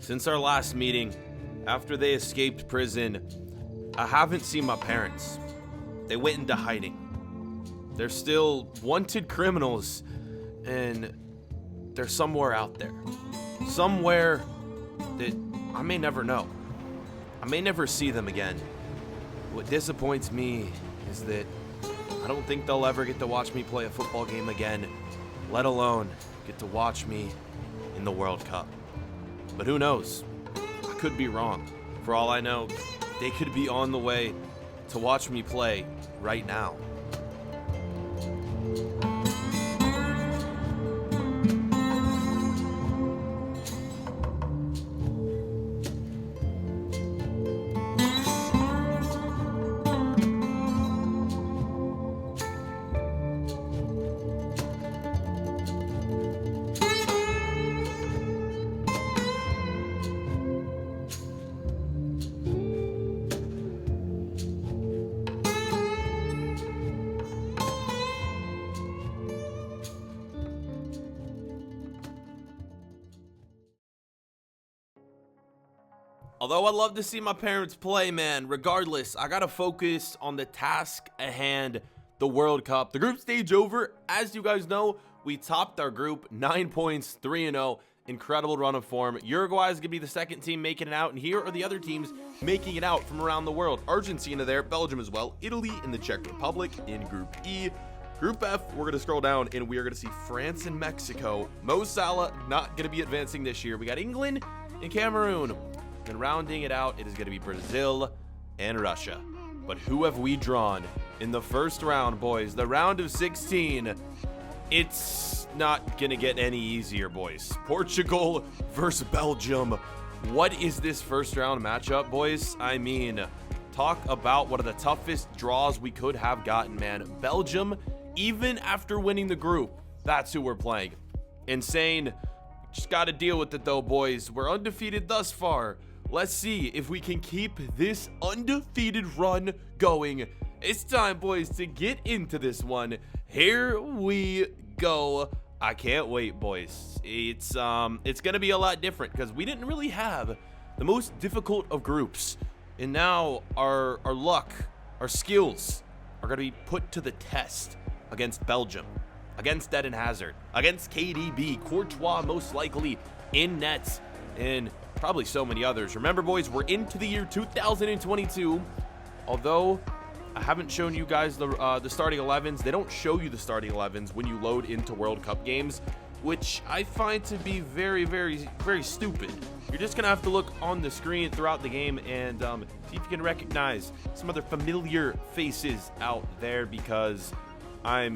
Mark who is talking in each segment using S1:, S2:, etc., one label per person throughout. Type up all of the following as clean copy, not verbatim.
S1: Since our last meeting, after they escaped prison, I haven't seen my parents. They went into hiding. They're still wanted criminals, and they're somewhere out there. Somewhere that I may never know. I may never see them again. What disappoints me is that I don't think they'll ever get to watch me play a football game again, let alone get to watch me in the World Cup. But who knows? I could be wrong. For all I know, they could be on the way to watch me play right now. Although I'd love to see my parents play, man, regardless, I gotta focus on the task at hand, the World Cup. The group stage over. As you guys know, we topped our group, 9 points, 3-0. Incredible run of form. Uruguay is gonna be the second team making it out, and here are the other teams making it out from around the world. Argentina there, Belgium as well, Italy and the Czech Republic in Group E. Group F, we're gonna scroll down, and we are gonna see France and Mexico. Mo Salah not gonna be advancing this year. We got England and Cameroon. And rounding it out, it is going to be Brazil and Russia. But who have we drawn in the first round, boys? The round of 16. It's not going to get any easier, boys. Portugal versus Belgium. What is this first round matchup, boys? I mean, talk about one of the toughest draws we could have gotten, man. Belgium, even after winning the group, that's who we're playing. Insane. Just got to deal with it, though, boys. We're undefeated thus far. Let's see if we can keep this undefeated run going. It's time, boys, to get into this one. Here we go. I can't wait, boys. It's gonna be a lot different because we didn't really have the most difficult of groups, and now our luck, our skills are gonna be put to the test against Belgium, against Eden Hazard, against KDB, Courtois most likely in nets, and probably so many others. Remember, boys, we're into the year 2022. Although I haven't shown you guys the starting 11s. They don't show you the starting 11s when you load into World Cup games, which I find to be very, very, very stupid. You're just gonna have to look on the screen throughout the game and see if you can recognize some other familiar faces out there, because I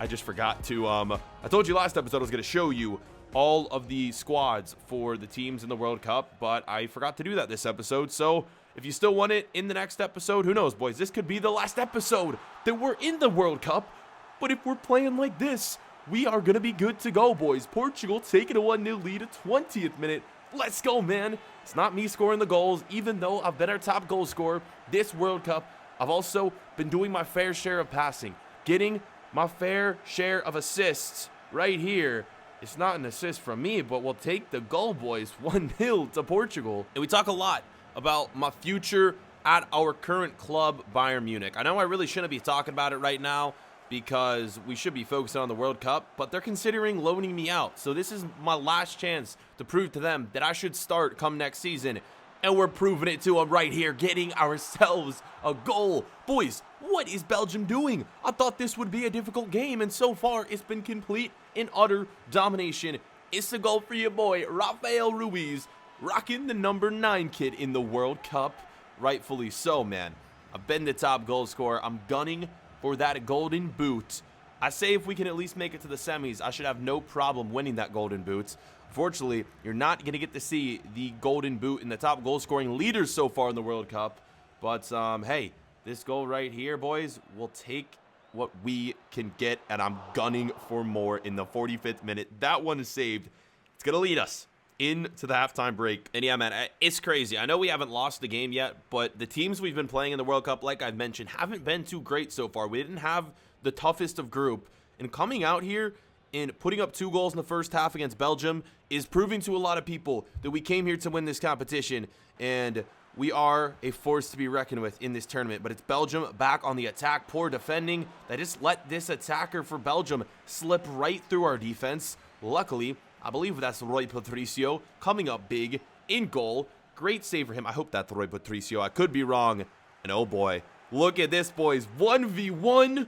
S1: just forgot to I told you last episode I was gonna show you all of the squads for the teams in the World Cup, but I forgot to do that this episode. So if you still want it in the next episode, who knows, boys? This could be the last episode that we're in the World Cup. But if we're playing like this, we are going to be good to go, boys. Portugal taking a 1-0 lead at 20th minute. Let's go, man. It's not me scoring the goals, even though I've been our top goal scorer this World Cup. I've also been doing my fair share of passing, getting my fair share of assists right here. It's not an assist from me, but we'll take the goal, boys. 1-0 to Portugal. And we talk a lot about my future at our current club, Bayern Munich. I know I really shouldn't be talking about it right now because we should be focused on the World Cup, but they're considering loaning me out. So this is my last chance to prove to them that I should start come next season. And we're proving it to them right here, getting ourselves a goal. Boys, what is Belgium doing? I thought this would be a difficult game, and so far it's been complete and utter domination. It's a goal for your boy, Rafael Ruis, rocking the number 9 kit in the World Cup. Rightfully so, man. I've been the top goal scorer. I'm gunning for that golden boot. I say if we can at least make it to the semis, I should have no problem winning that golden boot. Fortunately, you're not going to get to see the golden boot in the top goal scoring leaders so far in the World Cup. But, hey, this goal right here, boys, will take what we can get, and I'm gunning for more in the 45th minute. That one is saved. It's going to lead us into the halftime break. And yeah, man, it's crazy. I know we haven't lost the game yet, but the teams we've been playing in the World Cup, like I've mentioned, haven't been too great so far. We didn't have the toughest of group, and coming out here in putting up 2 goals in the first half against Belgium is proving to a lot of people that we came here to win this competition, and we are a force to be reckoned with in this tournament. But it's Belgium back on the attack. Poor defending. They just let this attacker for Belgium slip right through our defense. Luckily, I believe that's Rui Patricio coming up big in goal. Great save for him. I hope that's Rui Patricio. I could be wrong. And oh boy, look at this, boys. 1v1.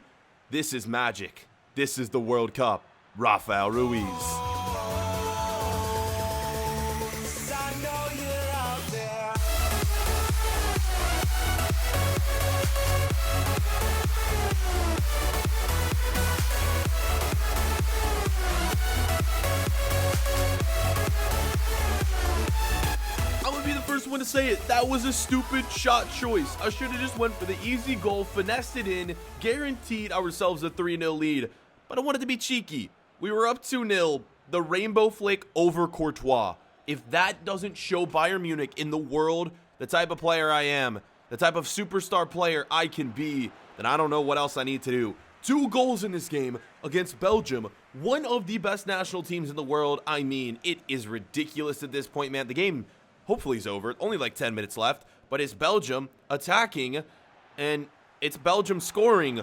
S1: This is magic. This is the World Cup. Rafael Ruis. First one to say it, that was a stupid shot choice. I should have just went for the easy goal, finessed it in, guaranteed ourselves a 3-0 lead, but I wanted to be cheeky. We were up 2-0, the rainbow flick over Courtois. If that doesn't show Bayern Munich in the world the type of player I am, the type of superstar player I can be, then I don't know what else I need to do. 2 goals in this game against Belgium, one of the best national teams in the world. I mean, it is ridiculous at this point, man. The game hopefully it's over. Only like 10 minutes left. But it's Belgium attacking. And it's Belgium scoring.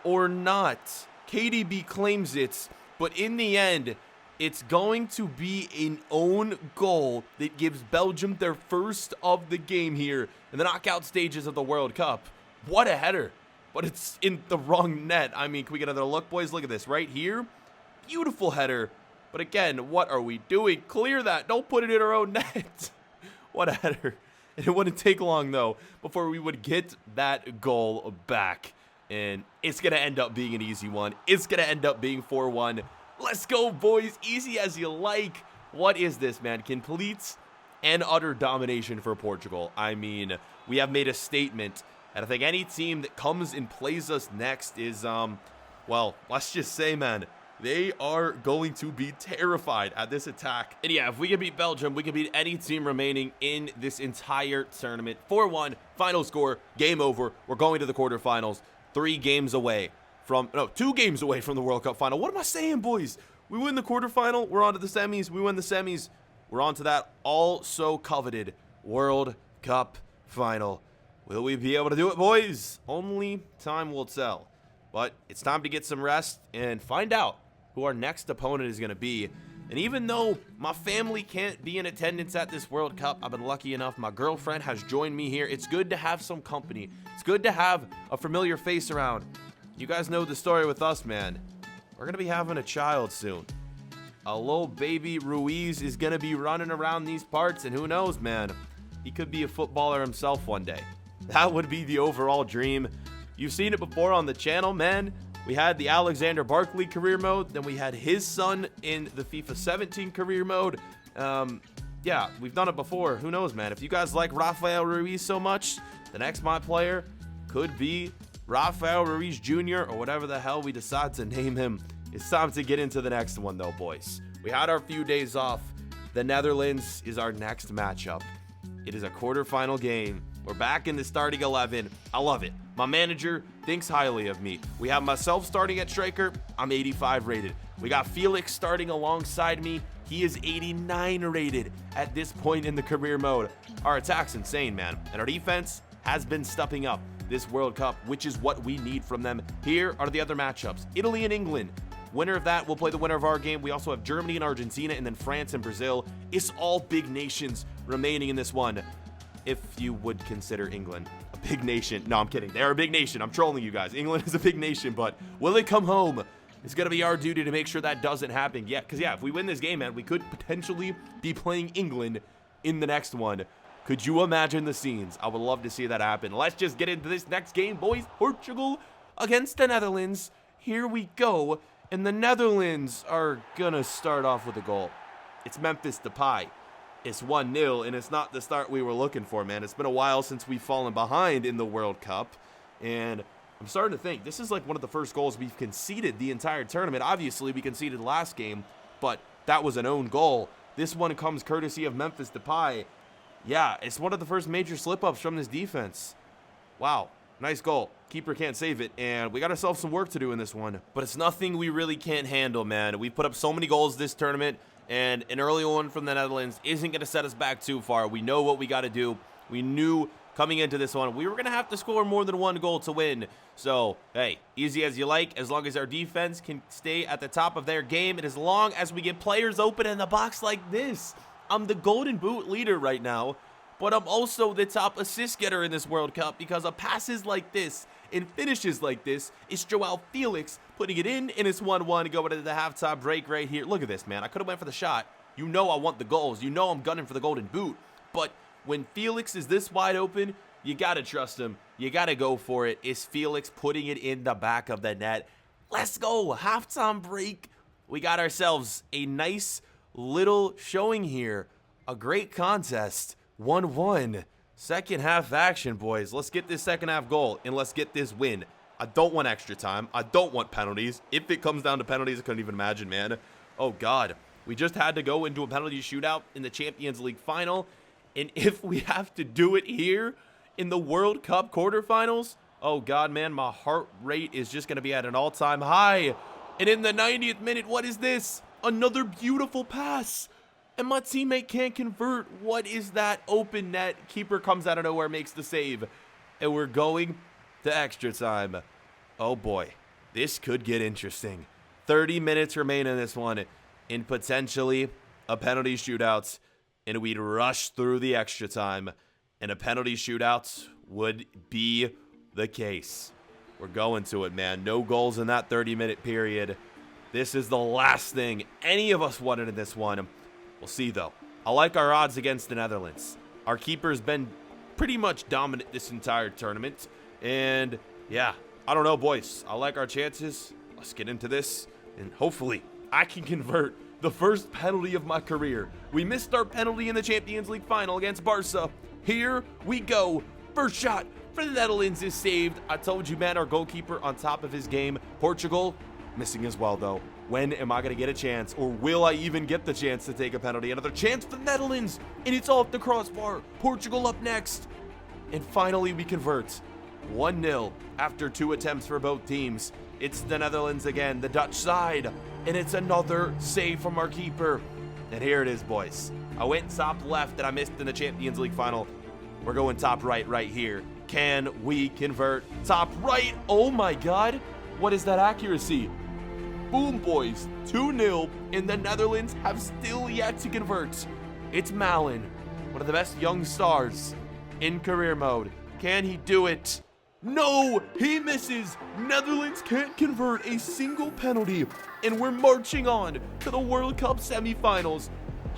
S1: Or not. KDB claims it. But in the end, it's going to be an own goal that gives Belgium their first of the game here in the knockout stages of the World Cup. What a header. But it's in the wrong net. I mean, can we get another look, boys? Look at this right here. Beautiful header. But again, what are we doing? Clear that. Don't put it in our own net. What a header. It wouldn't take long, though, before we would get that goal back. And it's going to end up being an easy one. It's going to end up being 4-1. Let's go, boys. Easy as you like. What is this, man? Complete and utter domination for Portugal. I mean, we have made a statement. And I think any team that comes and plays us next is, well, let's just say, man, they are going to be terrified at this attack. And yeah, if we can beat Belgium, we can beat any team remaining in this entire tournament. 4-1, final score, game over. We're going to the quarterfinals. 2 games away from the World Cup final. What am I saying, boys? We win the quarterfinal, we're on to the semis. We win the semis, we're on to that also coveted World Cup final. Will we be able to do it, boys? Only time will tell. But it's time to get some rest and find out who our next opponent is going to be. And even though my family can't be in attendance at this World Cup, I've been lucky enough. My girlfriend has joined me here. It's good to have some company. It's good to have a familiar face around. You guys know the story with us, man. We're going to be having a child soon. A little baby Ruiz is going to be running around these parts, and who knows, man. He could be a footballer himself one day. That would be the overall dream. You've seen it before on the channel, man. We had the Alexander Barkley career mode. Then we had his son in the FIFA 17 career mode. Yeah, we've done it before. Who knows, man? If you guys like Rafael Ruis so much, the next my player could be Rafael Ruis Jr. or whatever the hell we decide to name him. It's time to get into the next one, though, boys. We had our few days off. The Netherlands is our next matchup. It is a quarterfinal game. We're back in the starting 11. I love it. My manager thinks highly of me. We have myself starting at striker. I'm 85 rated. We got Felix starting alongside me. He is 89 rated at this point in the career mode. Our attack's insane, man. And our defense has been stepping up this World Cup, which is what we need from them. Here are the other matchups. Italy and England. Winner of that will play the winner of our game. We also have Germany and Argentina, and then France and Brazil. It's all big nations remaining in this one. If you would consider England a big nation. No, I'm kidding. They're a big nation. I'm trolling you guys. England is a big nation, but will it come home? It's going to be our duty to make sure that doesn't happen. Yeah, because, yeah, if we win this game, man, we could potentially be playing England in the next one. Could you imagine the scenes? I would love to see that happen. Let's just get into this next game, boys. Portugal against the Netherlands. Here we go. And the Netherlands are going to start off with a goal. It's Memphis Depay. It's 1-0, and it's not the start we were looking for, man. It's been a while since we've fallen behind in the World Cup, and I'm starting to think this is like one of the first goals we've conceded the entire tournament. Obviously, we conceded last game, but that was an own goal. This one comes courtesy of Memphis Depay. Yeah, it's one of the first major slip-ups from this defense. Wow. Nice goal. Keeper can't save it, and we got ourselves some work to do in this one. But it's nothing we really can't handle, man. We've put up so many goals this tournament, and an early one from the Netherlands isn't going to set us back too far. We know what we got to do. We knew coming into this one we were going to have to score more than one goal to win. So, hey, easy as you like, as long as our defense can stay at the top of their game, and as long as we get players open in the box like this. I'm the Golden Boot leader right now, but I'm also the top assist getter in this World Cup because of passes like this and finishes like this. It's Joao Felix putting it in, and it's 1-1 going into the halftime break right here. Look at this, man. I could have went for the shot. You know I want the goals. You know I'm gunning for the Golden Boot. But when Felix is this wide open, you got to trust him. You got to go for it. It's Felix putting it in the back of the net. Let's go. Halftime break. We got ourselves a nice little showing here. A great contest. 1-1. Second half action, boys. Let's get this second half goal, and let's get this win. I don't want extra time. I don't want penalties. If it comes down to penalties, I couldn't even imagine, man. Oh, God. We just had to go into a penalty shootout in the Champions League final. And if we have to do it here in the World Cup quarterfinals, oh, God, man, my heart rate is just going to be at an all-time high. And in the 90th minute, what is this? Another beautiful pass. And my teammate can't convert. What is that? Open net. Keeper comes out of nowhere, makes the save. And we're going to extra time. Oh, boy. This could get interesting. 30 minutes remain in this one. And potentially a penalty shootout. And we'd rush through the extra time. And a penalty shootout would be the case. We're going to it, man. No goals in that 30-minute period. This is the last thing any of us wanted in this one. We'll see, though. I like our odds against the Netherlands. Our keeper's been pretty much dominant this entire tournament. And, yeah, I don't know, boys. I like our chances. Let's get into this. And hopefully, I can convert the first penalty of my career. We missed our penalty in the Champions League final against Barca. Here we go. First shot for the Netherlands is saved. I told you, man, our goalkeeper on top of his game. Portugal missing as well, though. When am I going to get a chance, or will I even get the chance to take a penalty? Another chance for the Netherlands, and it's off the crossbar. Portugal up next. And finally, we convert. 1-0 after 2 attempts for both teams. It's the Netherlands again, the Dutch side, and it's another save from our keeper. And here it is, boys. I went top left that I missed in the Champions League final. We're going top right here. Can we convert? Top right. Oh my God. What is that accuracy? Boom, boys. 2-0, and the Netherlands have still yet to convert. It's Malin, one of the best young stars in career mode. Can he do it? No, he misses. Netherlands can't convert a single penalty, and we're marching on to the World Cup semifinals.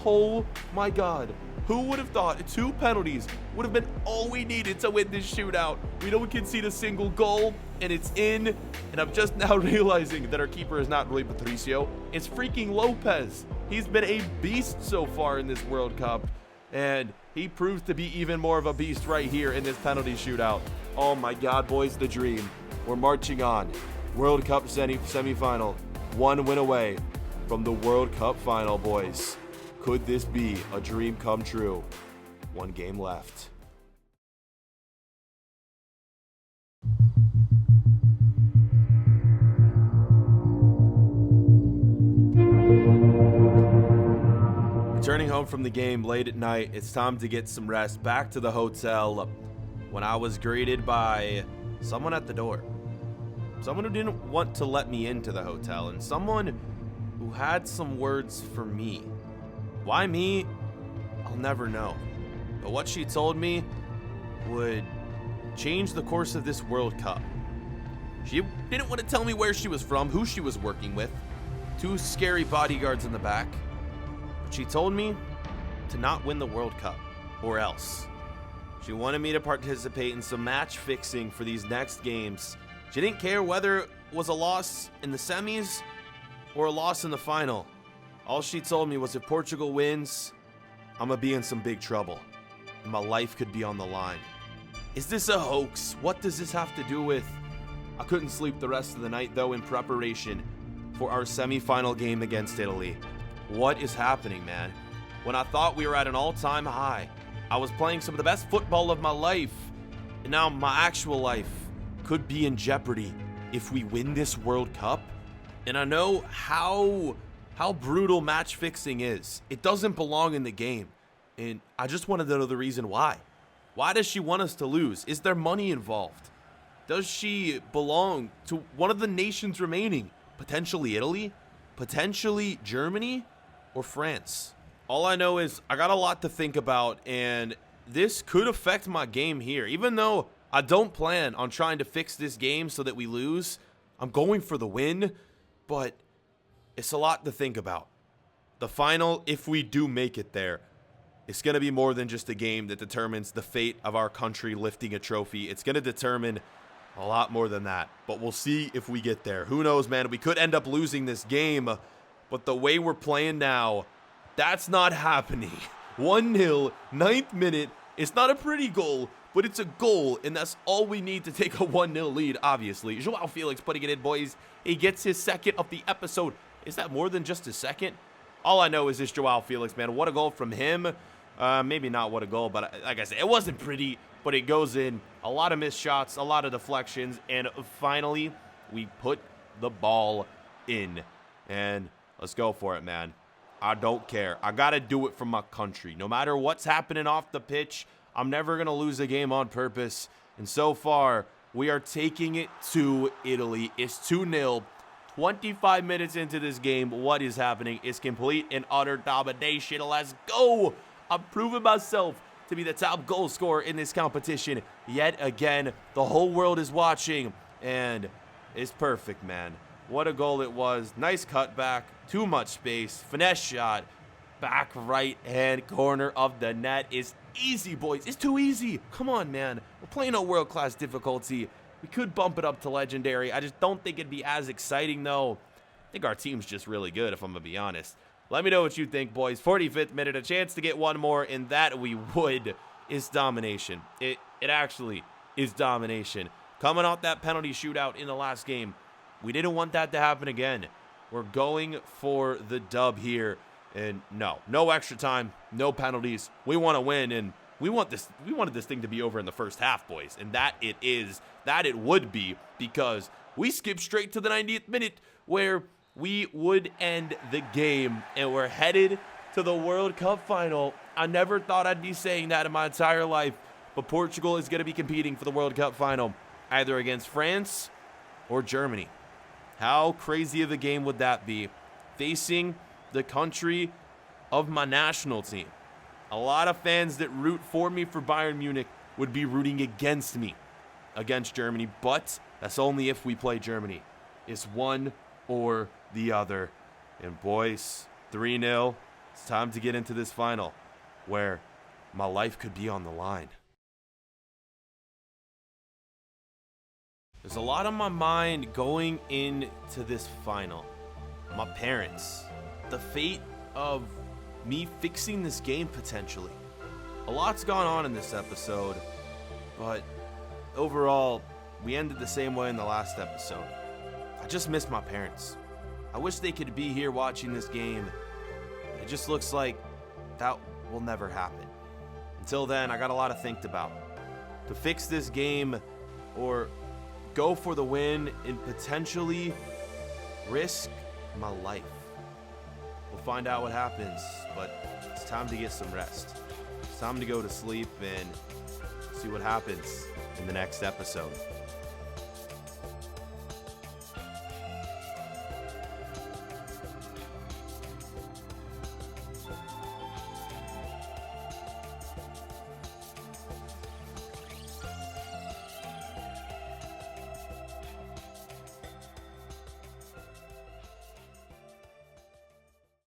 S1: Oh my God. Who would have thought 2 penalties would have been all we needed to win this shootout? We don't concede a single goal, and it's in. And I'm just now realizing that our keeper is not Rui Patricio. It's freaking Lopez. He's been a beast so far in this World Cup, and he proves to be even more of a beast right here in this penalty shootout. Oh my God, boys, the dream. We're marching on. World Cup semifinal. 1 win away from the World Cup final, boys. Could this be a dream come true? 1 game left. Returning home from the game late at night, it's time to get some rest. Back to the hotel when I was greeted by someone at the door. Someone who didn't want to let me into the hotel, and someone who had some words for me. Why me? I'll never know. But what she told me would change the course of this World Cup. She didn't want to tell me where she was from, who she was working with. 2 scary bodyguards in the back. But she told me to not win the World Cup, or else. She wanted me to participate in some match fixing for these next games. She didn't care whether it was a loss in the semis or a loss in the final. All she told me was if Portugal wins, I'm gonna be in some big trouble, and my life could be on the line. Is this a hoax? What does this have to do with? I couldn't sleep the rest of the night, though, in preparation for our semifinal game against Italy. What is happening, man? When I thought we were at an all-time high, I was playing some of the best football of my life, and now my actual life could be in jeopardy if we win this World Cup. And I know how brutal match fixing is. It doesn't belong in the game. And I just wanted to know the reason why. Why does she want us to lose? Is there money involved? Does she belong to one of the nations remaining? Potentially Italy? Potentially Germany? Or France? All I know is I got a lot to think about, and this could affect my game here. Even though I don't plan on trying to fix this game so that we lose, I'm going for the win, but it's a lot to think about. The final, if we do make it there, it's going to be more than just a game that determines the fate of our country lifting a trophy. It's going to determine a lot more than that, but we'll see if we get there. Who knows, man? We could end up losing this game, but the way we're playing now, that's not happening. 1-0, 9th minute. It's not a pretty goal, but it's a goal, and that's all we need to take a 1-0 lead, obviously. Joao Felix putting it in, boys. He gets his second of the episode. Is that more than just his second? All I know is this Joao Felix, man. What a goal from him. Maybe not what a goal, but like I said, it wasn't pretty, but it goes in. A lot of missed shots, a lot of deflections, and finally, we put the ball in. And let's go for it, man. I don't care. I got to do it for my country. No matter what's happening off the pitch, I'm never going to lose a game on purpose. And so far, we are taking it to Italy. It's 2-0. 25 minutes into this game, what is happening? It's complete and utter domination. Let's go. I'm proving myself to be the top goal scorer in this competition. Yet again, the whole world is watching, and it's perfect, man. What a goal it was. Nice cutback, too much space, finesse shot, back right hand corner of the net. Is easy, boys. It's too easy. Come on, man. We're playing on world-class difficulty. We could bump it up to legendary. I just don't think it'd be as exciting, though. I think our team's just really good, if I'm going to be honest. Let me know what you think, boys. 45th minute, a chance to get one more, and that we would. Is domination. It actually is domination. Coming off that penalty shootout in the last game, we didn't want that to happen again. We're going for the dub here, and no extra time, no penalties. We want to win, and we wanted this thing to be over in the first half, boys, and that it would be, because we skipped straight to the 90th minute where we would end the game, and we're headed to the World Cup final. I never thought I'd be saying that in my entire life, but Portugal is going to be competing for the World Cup final, either against France or Germany. How crazy of a game would that be, facing the country of my national team? A lot of fans that root for me for Bayern Munich would be rooting against me against Germany, but that's only if we play Germany. It's one or the other. And boys, 3-0. It's time to get into this final where my life could be on the line. There's a lot on my mind going into this final. My parents, the fate of me fixing this game potentially. A lot's gone on in this episode, but overall, we ended the same way in the last episode. I just miss my parents. I wish they could be here watching this game. It just looks like that will never happen. Until then, I got a lot to think about. To fix this game or go for the win and potentially risk my life. We'll find out what happens, but it's time to get some rest. It's time to go to sleep and see what happens in the next episode.